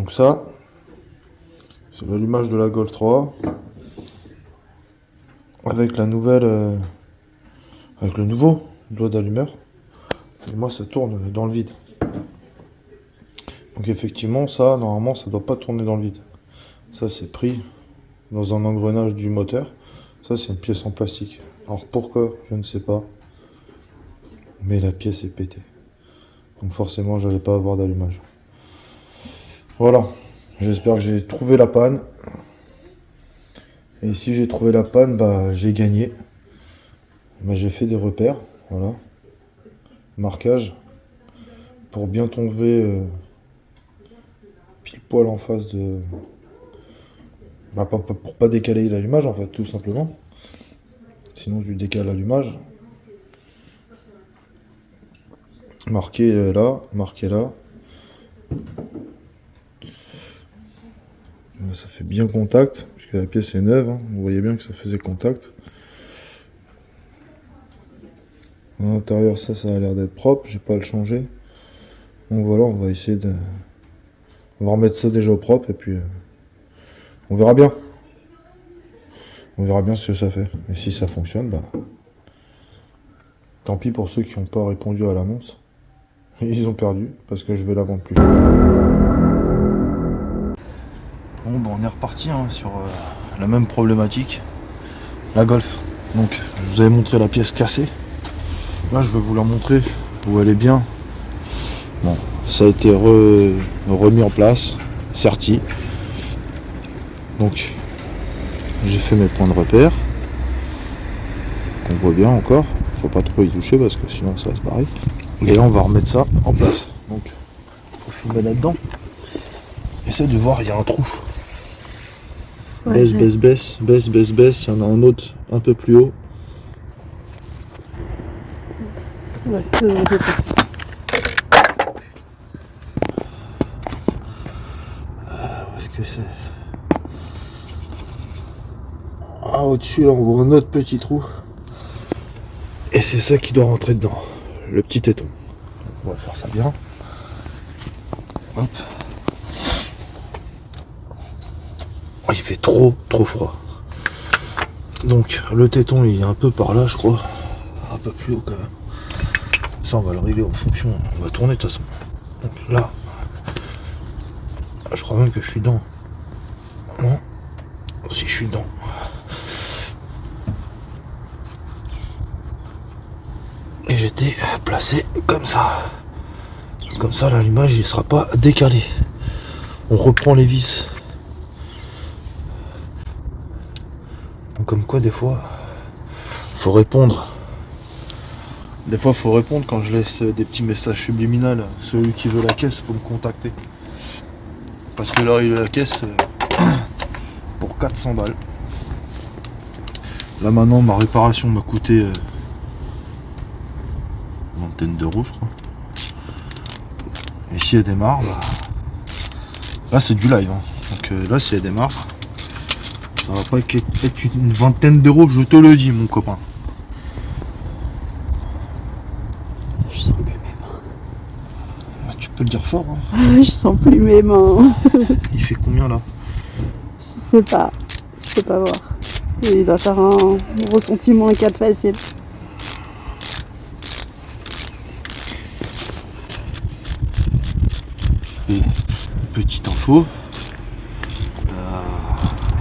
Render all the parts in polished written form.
Donc ça, c'est l'allumage de la Golf 3 avec la nouvelle, avec le nouveau doigt d'allumeur. Et moi, ça tourne dans le vide. Donc effectivement, ça, normalement, ça doit pas tourner dans le vide. Ça, c'est pris dans un engrenage du moteur. Ça, c'est une pièce en plastique. Alors pourquoi, je ne sais pas. Mais la pièce est pétée. Donc forcément, j'allais pas avoir d'allumage. Voilà. J'espère que j'ai trouvé la panne. Et si j'ai trouvé la panne, bah j'ai gagné. Bah, j'ai fait des repères. Voilà. Marquage. Pour bien tomber pile poil en face de... Bah, pour pas décaler l'allumage en fait, tout simplement. Sinon je lui décale l'allumage. Marqué là, marqué là. Ça fait bien contact, puisque la pièce est neuve, hein. Vous voyez bien que ça faisait contact. À l'intérieur, ça a l'air d'être propre, j'ai pas à le changer. Donc voilà, on va essayer de... On va remettre ça déjà au propre, et puis... on verra bien. On verra bien ce que ça fait. Et si ça fonctionne, bah... tant pis pour ceux qui n'ont pas répondu à l'annonce. Ils ont perdu, parce que je vais la vendre plus. Bon, bah on est reparti hein, sur la même problématique. La Golf. Donc, je vous avais montré la pièce cassée. Là, je vais vous la montrer où elle est bien. Bon, ça a été remis en place, serti. Donc, j'ai fait mes points de repère. Qu'on voit bien encore. Faut pas trop y toucher parce que sinon ça va se barrer. Et là, on va remettre ça en place. Donc, faut filmer là-dedans. Essaye de voir, il y a un trou. Ouais, baisse. Il y en a un autre un peu plus haut. Ouais, où est-ce que c'est? Ah, au-dessus, là, on voit un autre petit trou. Et c'est ça qui doit rentrer dedans. Le petit téton. Donc, on va faire ça bien. Hop. Oh, il fait trop froid. Donc, le téton, il est un peu par là, je crois. Un peu plus haut, quand même. Ça, on va le régler en fonction. On va tourner, de toute façon. Donc, là. Je crois même que je suis dedans. Non. Si je suis dedans. Et j'étais placé comme ça. Comme ça, l'allumage, il ne sera pas décalé. On reprend les vis. Donc, comme quoi, des fois, faut répondre. Des fois, faut répondre quand je laisse des petits messages subliminaux. Celui qui veut la caisse, faut me contacter. Parce que là, il a la caisse pour 400 balles. Là, maintenant, ma réparation m'a coûté une vingtaine d'euros, je crois. Et si elle démarre, bah... là, c'est du live. Hein. Donc là, si elle démarre, ça va pas être une vingtaine d'euros, je te le dis, mon copain. Je sens plus mes mains. Tu peux le dire fort. Hein. Je sens plus mes mains. Il fait combien là? Je sais pas. Je peux pas voir. Il doit faire un ressentiment 4 facile. Et petite info.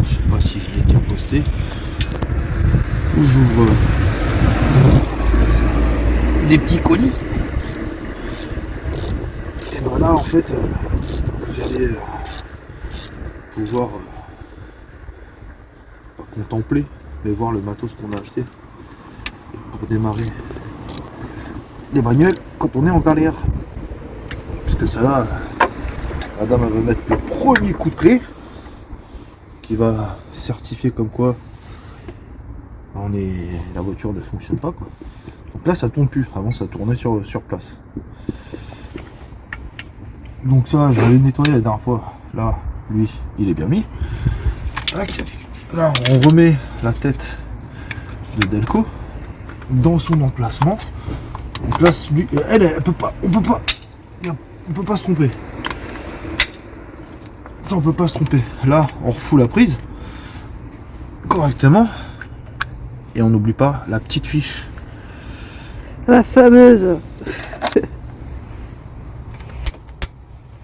Je sais pas si je l'ai déjà posté. Où j'ouvre des petits colis. Et ben là en fait vous allez pouvoir pas contempler mais voir le matos qu'on a acheté pour démarrer les bagnoles quand on est en galère. Parce que ça là, la dame elle va mettre le premier coup de clé qui va certifier comme quoi la voiture ne fonctionne pas quoi. Donc là ça tourne plus, avant ça tournait sur place. Donc ça je l'avais nettoyé la dernière fois. Là lui il est bien mis. Tac. Là on remet la tête de Delco dans son emplacement. Donc là elle peut pas, on peut pas se tromper. Ça on peut pas se tromper. Là on refout la prise correctement. Et on n'oublie pas la petite fiche. La fameuse.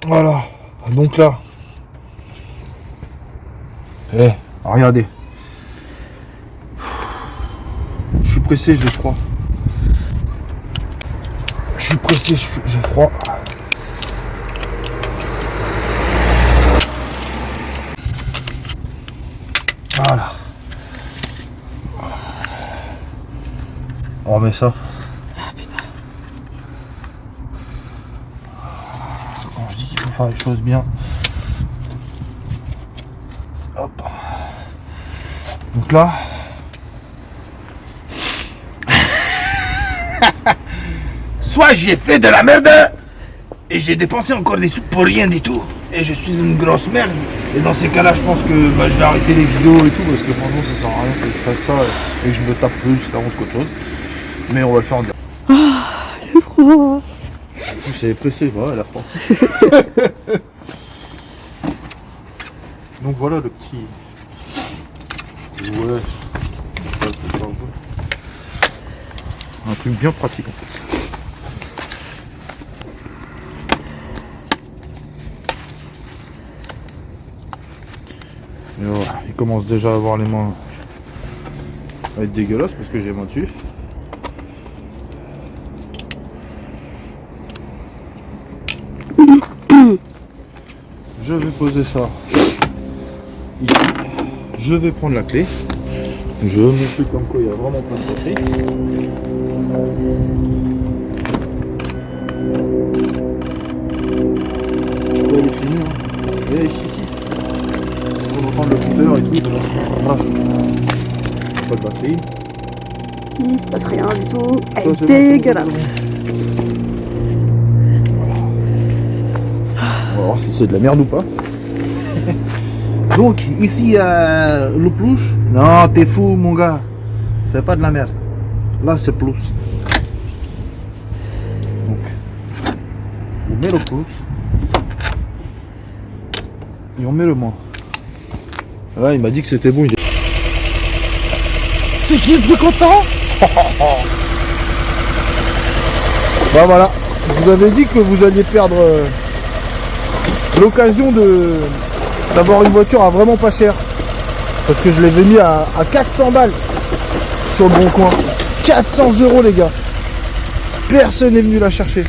Voilà. Donc là. Regardez. Je suis pressé, j'ai froid. Je suis pressé, j'ai froid. Voilà. On remet ça. Ah putain. Quand je dis qu'il faut faire les choses bien. Hop. Donc là. Soit j'ai fait de la merde et j'ai dépensé encore des sous pour rien du tout et je suis une grosse merde. Et dans ces cas-là, je pense que je vais arrêter les vidéos et tout parce que franchement, ça sert à rien que je fasse ça et que je me tape plus la honte qu'autre chose. Mais on va le faire en direct. Le froid. En plus, elle est pressée, voilà, elle a froid. Donc voilà le petit. Ouais. Un truc bien pratique en fait. Et voilà, il commence déjà à avoir les mains à être dégueulasses parce que j'ai les mains dessus. Je vais poser ça ici. Je vais prendre la clé. Je vais montrer comme quoi il y a vraiment plein de batteries. Tu peux aller filmer, hein. Et ici. On va prendre le compteur et tout. Voilà. Pas de batterie. Il se passe rien du tout. Elle Ça, est c'est bon, dégueulasse. On va voir si c'est de la merde ou pas. Donc ici le plus. Non, t'es fou mon gars. Fais pas de la merde. Là c'est plus. Donc on met le plus. Et on met le moins. Là il m'a dit que c'était bon. C'est qui est plus content? Bah voilà. Je vous avais dit que vous alliez perdre l'occasion d'avoir une voiture à vraiment pas cher. Parce que je l'ai vendu à 400 balles sur le bon coin. 400 € les gars. Personne n'est venu la chercher.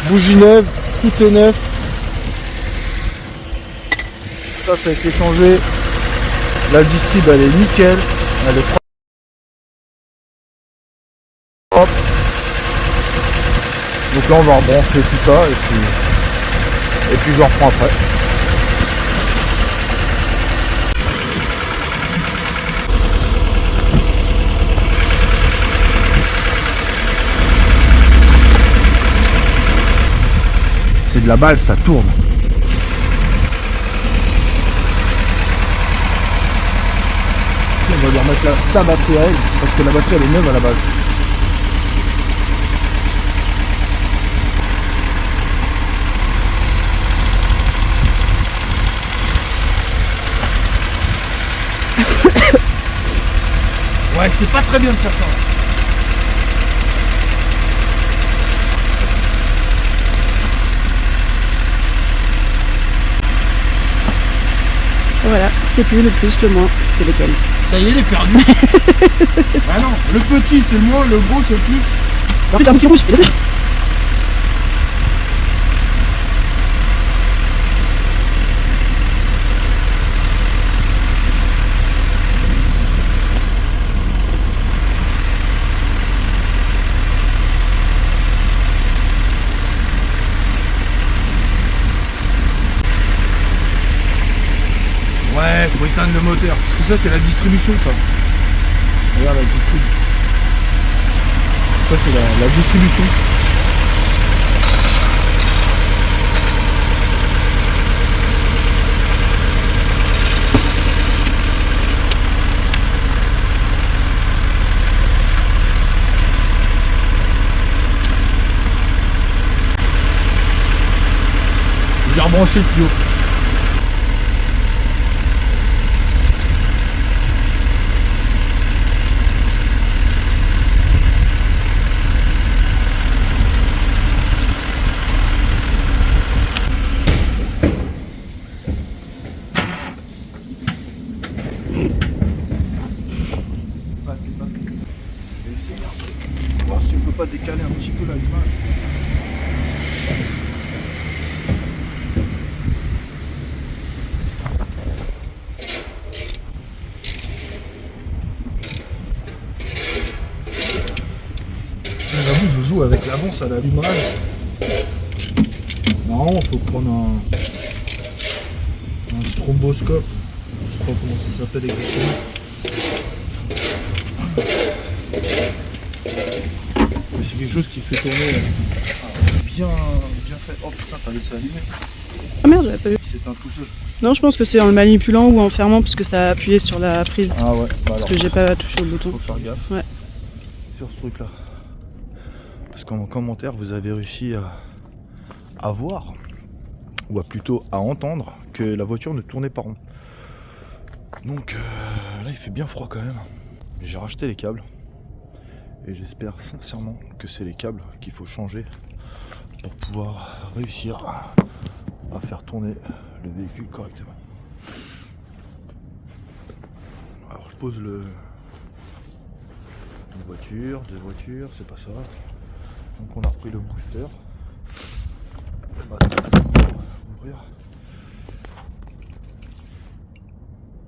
Bougie neuve, tout est neuf. Ça a été changé. La distrib elle est nickel. Elle est propre. Donc là on va rebrancher tout ça et puis je reprends après. C'est de la balle, ça tourne. On va lui remettre là sa batterie à elle, parce que la batterie elle est neuve à la base. Ouais, c'est pas très bien de faire ça. Voilà, c'est plus le plus, le moins, c'est lequel? Ça y est, il est perdu. Ah non, le petit c'est le moins, le gros c'est le plus. En plus, un petit rouge, il est rouge. Ouais, faut éteindre le moteur, parce que ça c'est la distribution ça. Regarde la distribution. Ça c'est la distribution. J'ai rebranché brancher le tuyau. Voir si on peut pas décaler un petit peu l'allumage. J'avoue, je joue avec l'avance à l'allumage. Normalement, il faut prendre un stromboscope. Je sais pas comment ça s'appelle exactement. Mais c'est quelque chose qui fait tourner bien fait. Oh putain, t'as laissé allumer. Ah merde, j'avais pas vu. Il s'éteint tout seul. Non, je pense que c'est en le manipulant ou en fermant parce que ça a appuyé sur la prise. Ah ouais, bah alors. Parce que j'ai pas touché au bouton. Faut faire gaffe. Ouais. Sur ce truc là. Parce qu'en commentaire, vous avez réussi à voir, ou plutôt à entendre, que la voiture ne tournait pas rond. Donc là, il fait bien froid quand même. J'ai racheté les câbles. Et j'espère sincèrement que c'est les câbles qu'il faut changer pour pouvoir réussir à faire tourner le véhicule correctement. Alors je pose une voiture, deux voitures, c'est pas ça. Donc on a repris le booster. Ouvrir.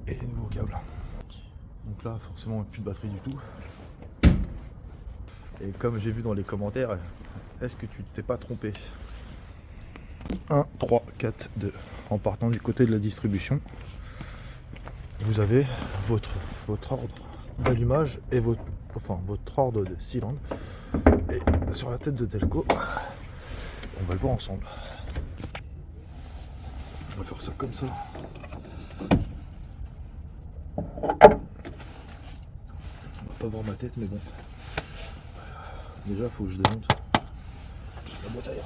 Et les nouveaux câbles. Donc là forcément plus de batterie du tout. Et comme j'ai vu dans les commentaires, est-ce que tu t'es pas trompé? 1, 3, 4, 2. En partant du côté de la distribution, vous avez votre ordre d'allumage et votre ordre de cylindre. Et sur la tête de Delco, on va le voir ensemble. On va faire ça comme ça. On va pas voir ma tête, mais bon. Déjà, il faut que je démonte la boîte à air.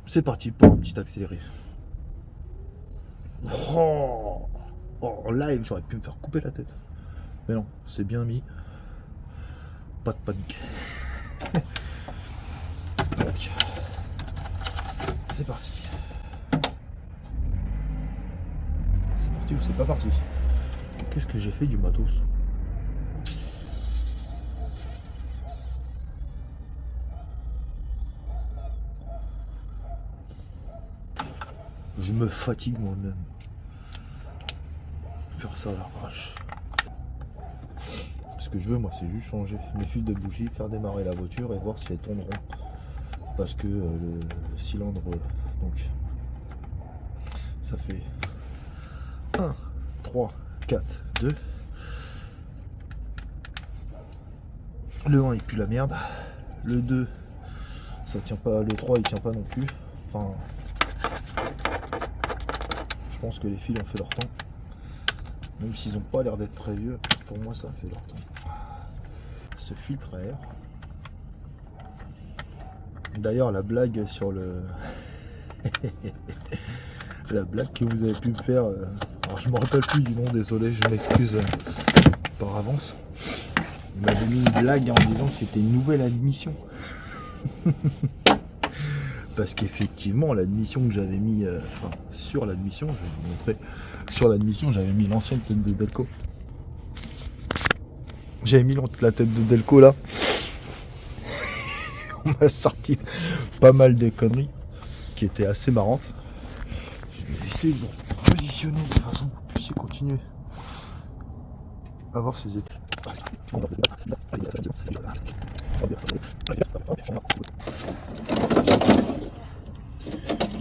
C'est parti pour un petit accéléré. Oh, en live, j'aurais pu me faire couper la tête. Mais non, c'est bien mis. Pas de panique. Donc, c'est parti. C'est parti ou c'est pas parti? Qu'est-ce que j'ai fait du matos? Je me fatigue moi-même. Faire ça à l'arrache. Ce que je veux moi c'est juste changer mes fils de bougie, faire démarrer la voiture et voir si elles tourneront. Parce que le cylindre, donc ça fait 1, 3, 4, 2. Le 1 il pue la merde. Le 2 ça tient pas, le 3 il tient pas non plus. Enfin, je pense que les fils ont fait leur temps. Même s'ils n'ont pas l'air d'être très vieux, pour moi ça a fait leur temps. Ce filtre à air. D'ailleurs la blague sur le... la blague que vous avez pu me faire, alors je me rappelle plus du nom, désolé, je m'excuse par avance. Il m'avait mis une blague en disant que c'était une nouvelle admission. Parce qu'effectivement l'admission que j'avais mis, sur l'admission, je vais vous montrer, sur l'admission j'avais mis l'ancienne tête de Delco. J'avais mis la tête de Delco là. On m'a sorti pas mal de conneries qui étaient assez marrantes. Je vais essayer de vous positionner de façon que vous puissiez continuer à voir ces études.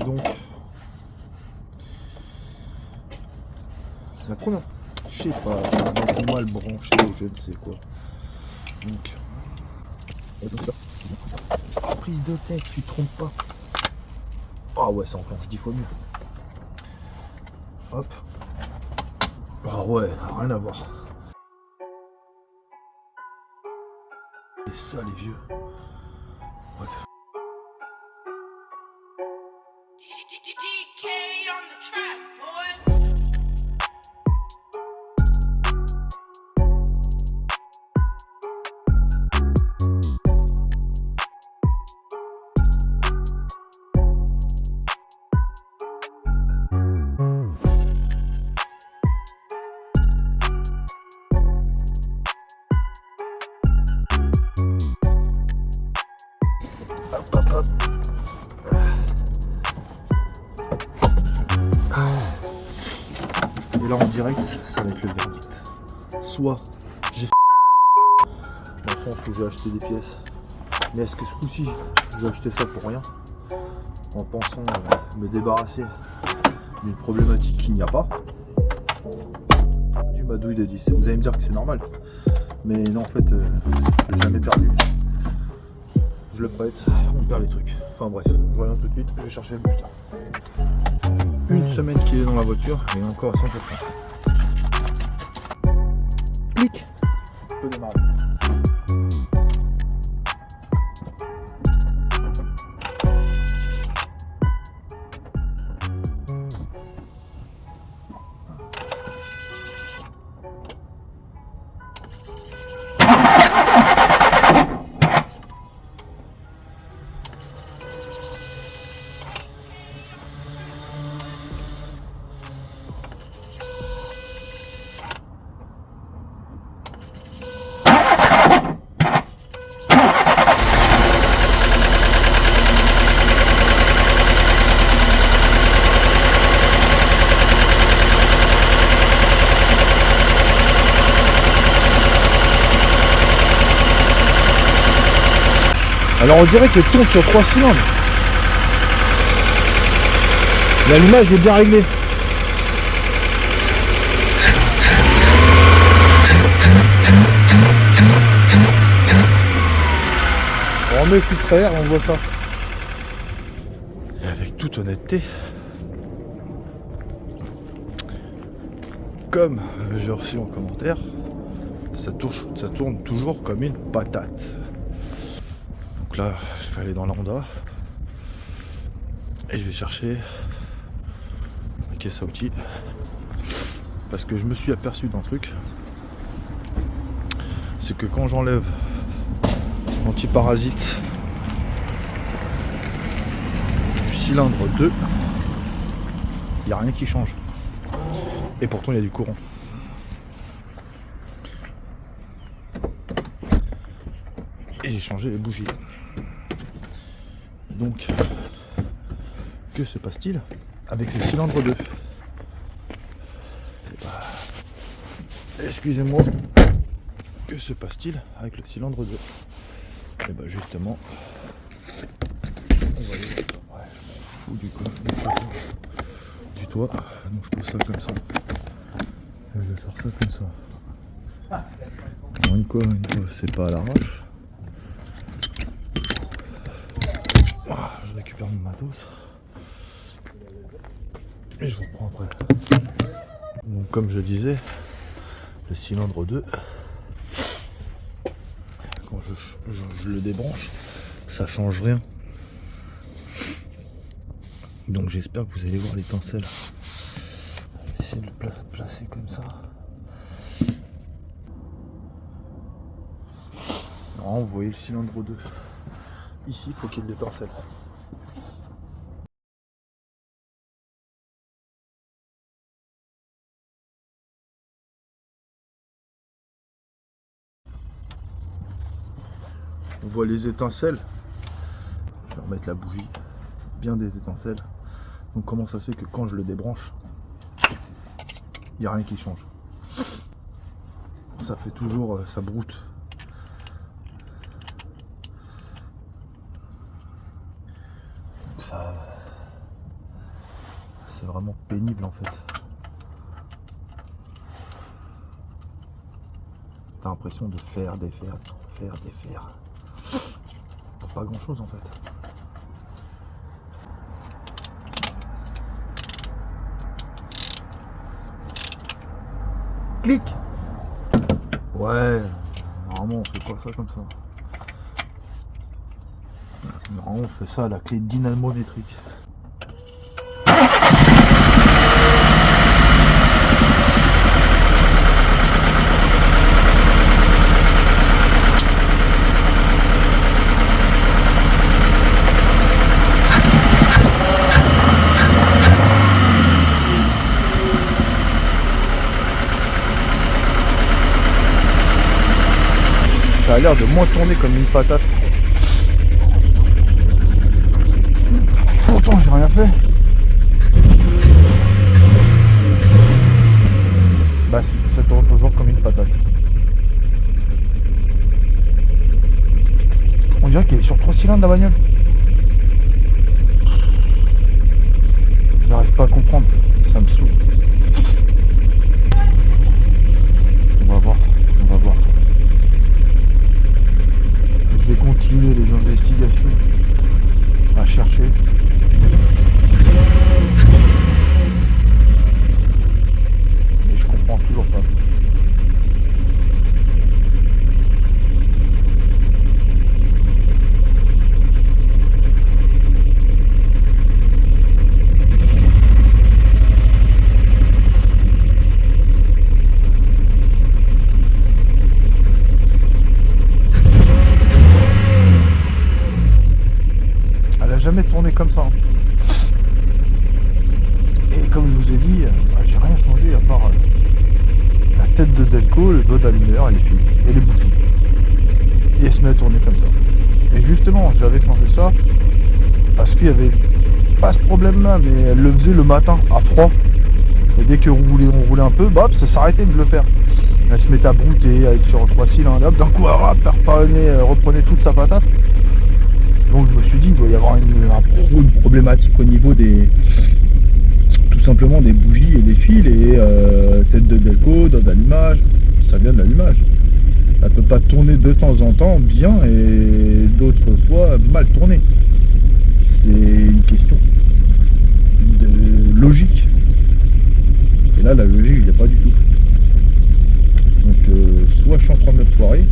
Donc la première fois, je sais pas, ça va être mal branché, je ne sais quoi. Donc prise de tête, tu te trompes pas. Ah ouais, ça enclenche 10 fois mieux. Hop. Ah ouais, rien à voir. Et ça les vieux. Bref. DK on the track, boy. Et là en direct, ça va être le verdict. Soit j'ai dans le sens où j'ai acheté des pièces, mais est-ce que ce coup-ci, je vais acheter ça pour rien, en pensant me débarrasser d'une problématique qu'il n'y a pas, du madouille de 10. Vous allez me dire que c'est normal, mais non, en fait, je l'ai jamais perdu. Je le prête, on perd les trucs. Enfin bref, je reviens tout de suite, je vais chercher le booster. Une semaine qu'il est dans la voiture et encore à 100%. Clic, on peut démarrer. Alors on dirait qu'elle tourne sur 3 cylindres. L'allumage est bien réglé. On remet le filtre à air et on voit ça. Et avec toute honnêteté, comme j'ai reçu en commentaire, ça tourne toujours comme une patate. Donc là, je vais aller dans la Honda et je vais chercher ma caisse à outils parce que je me suis aperçu d'un truc, c'est que quand j'enlève l'antiparasite du cylindre 2, il n'y a rien qui change et pourtant il y a du courant. Et j'ai changé les bougies. Donc, que se passe-t-il avec ce cylindre 2 ? Excusez-moi, que se passe-t-il avec le cylindre 2 ? Et bah justement, on va aller. Ouais, je m'en fous du toit. Donc je pose ça comme ça. Et je vais faire ça comme ça. Une fois, c'est pas à l'arrache. Je récupère mon matos et je vous reprends après. Donc comme je disais, le cylindre 2, quand je le débranche, ça change rien. Donc j'espère que vous allez voir l'étincelle. Je vais essayer de le placer comme ça. Alors, vous voyez le cylindre 2. Ici, il faut qu'il y ait de l'étincelle. On voit les étincelles. Je vais remettre la bougie. Bien des étincelles. Donc comment ça se fait que quand je le débranche, il n'y a rien qui change. Ça fait toujours, ça broute. Ça, c'est vraiment pénible en fait. T'as l'impression de faire, défaire, faire, défaire. Pour pas grand chose en fait. Clic. Ouais, normalement on fait pas ça comme ça. Normalement on fait ça à la clé dynamométrique. a l'air de moins tourner comme une patate. Pourtant j'ai rien fait. Bah si, ça tourne toujours comme une patate. On dirait qu'elle est sur 3 cylindres la bagnole. Je n'arrive pas à comprendre, ça me saoule. On va voir. Je vais continuer les investigations à chercher. Mais je comprends toujours pas. Jamais tourné comme ça. Et comme je vous ai dit, j'ai rien changé à part la tête de Delco, le dos d'allumeur et les fils et les bougies. Et elle se met à tourner comme ça. Et justement, j'avais changé ça parce qu'il y avait pas ce problème là, mais elle le faisait le matin à froid. Et dès qu'on roulait un peu, bah, ça s'arrêtait de le faire. Elle se mettait à brouter avec sur 3 cylindres, hop, d'un coup elle reprenait toute sa patate. Donc je me suis dit, il doit y avoir une problématique au niveau des, tout simplement des bougies et des fils et tête de Delco, dos d'allumage, ça vient de l'allumage. Ça peut pas tourner de temps en temps bien et d'autres fois mal tourner. C'est une question de logique. Et là la logique il n'y a pas du tout. Donc soit je suis en train de me foirer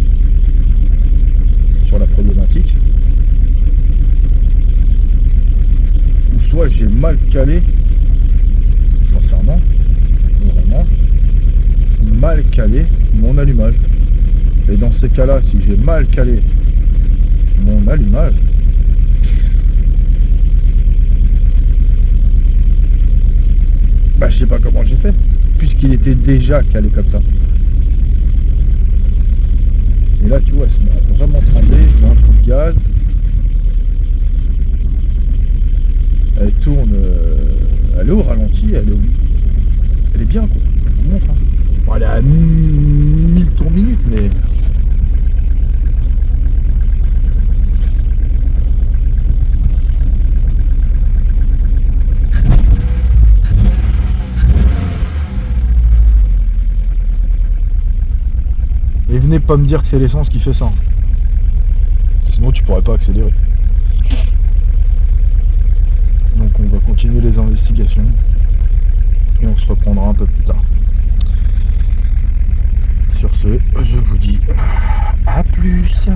sur la problématique, soit j'ai mal calé, sincèrement, vraiment, mal calé mon allumage. Et dans ces cas-là, si j'ai mal calé mon allumage, bah je sais pas comment j'ai fait, puisqu'il était déjà calé comme ça. Et là, tu vois, ça m'a vraiment tremblé, je mets un coup de gaz. Elle tourne, elle est au ralenti, elle est bien quoi, elle monte, hein. Bon, elle est à 1000 tours minute, mais et venez pas me dire que c'est l'essence qui fait ça, sinon tu pourrais pas accélérer. Donc on va continuer les investigations et on se reprendra un peu plus tard. Sur ce, je vous dis à plus.